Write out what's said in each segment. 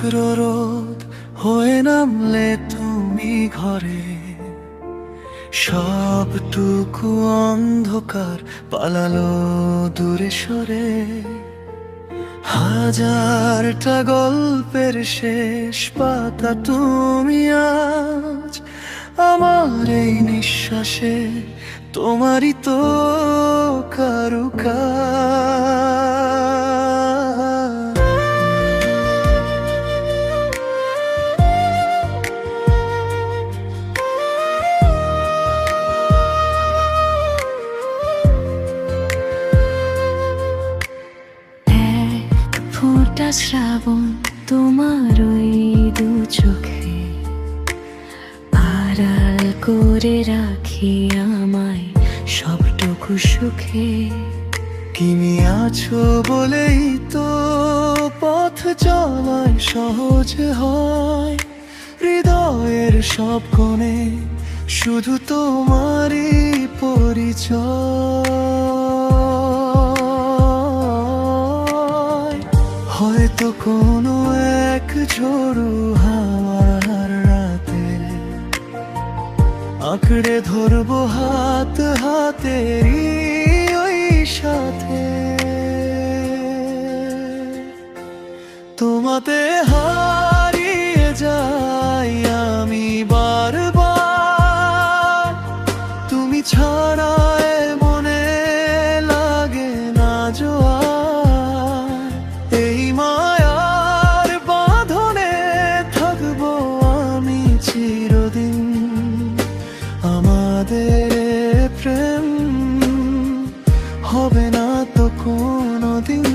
শুক্র রোদ হয়ে নামলে তুমি ঘরে, সবটুকু অন্ধকার পালালো দূরে সরে। হাজারটা গল্পের শেষ পাতা তুমি আজ, আমার এই নিঃশ্বাসে তোমারই তো কারুকাজ। এক ফোঁটা শ্রাবণ তোমার ওই দু চোখে, আড়াল করে রাখি আমায় সবটুকু সুখে। তুমি আছো বলেই তো পথ চলায় সহজ হয়, হৃদয়ের সব কোণে শুধু তোমারই পরিচয়। হয়তো কোনো এক ঝোড়ো হাওয়ার রাতে আঁকড়ে ধরবো হাত হাতেরই ওই সাথে। তোমাতে হারিয়ে যাই আমি বারবার, তুমি ছাড়া এ মনে লাগে না জোয়ার। এই মায়ার বাঁধনে থাকবো আমি চিরদিন, আমাদের প্রেম হবে না তো কোনোদিন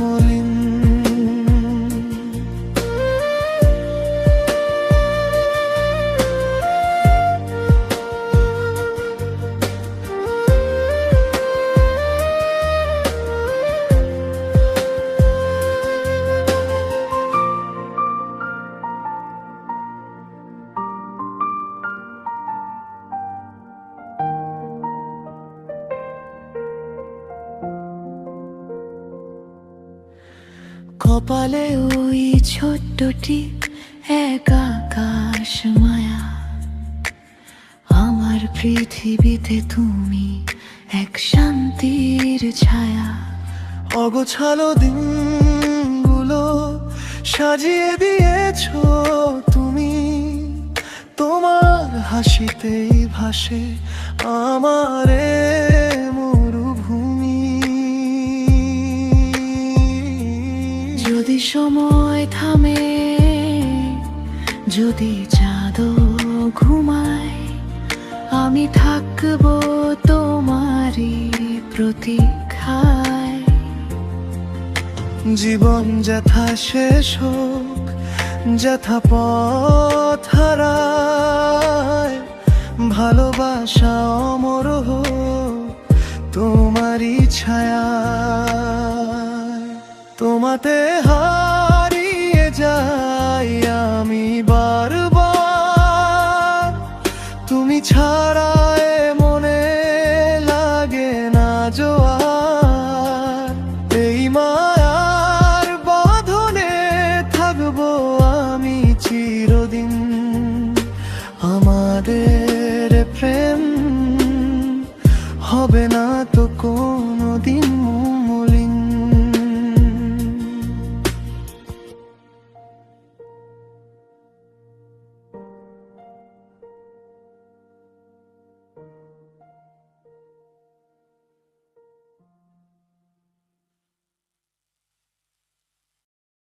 মলিন। কপালে ওই ছোট্টটি এক আকাশ মায়া, আমার পৃথিবীতে তুমি এক শান্তির ছায়া। অগোছালো দিনগুলো সাজিয়ে দিয়েছো তুমি, তোমার হাসিতেই ভাসে আমার এ মরুভূমি। যদি সময় থামে, যদি চাঁদও ঘুমায়, আমি থাকবো তোমারই প্রতীক্ষায়। জীবন যথা শেষ হোক, যথা পথ হারায়, ভালোবাসা অমর হোক তোমারই ছায়ায়। তোমাতে হারিয়ে যাই আমি বারবার, তুমি ছাড়া এ মনে লাগে না জোয়ার। এই মায়ার বাঁধনে থাকবো আমি চিরদিন, আমাদের প্রেম হবে না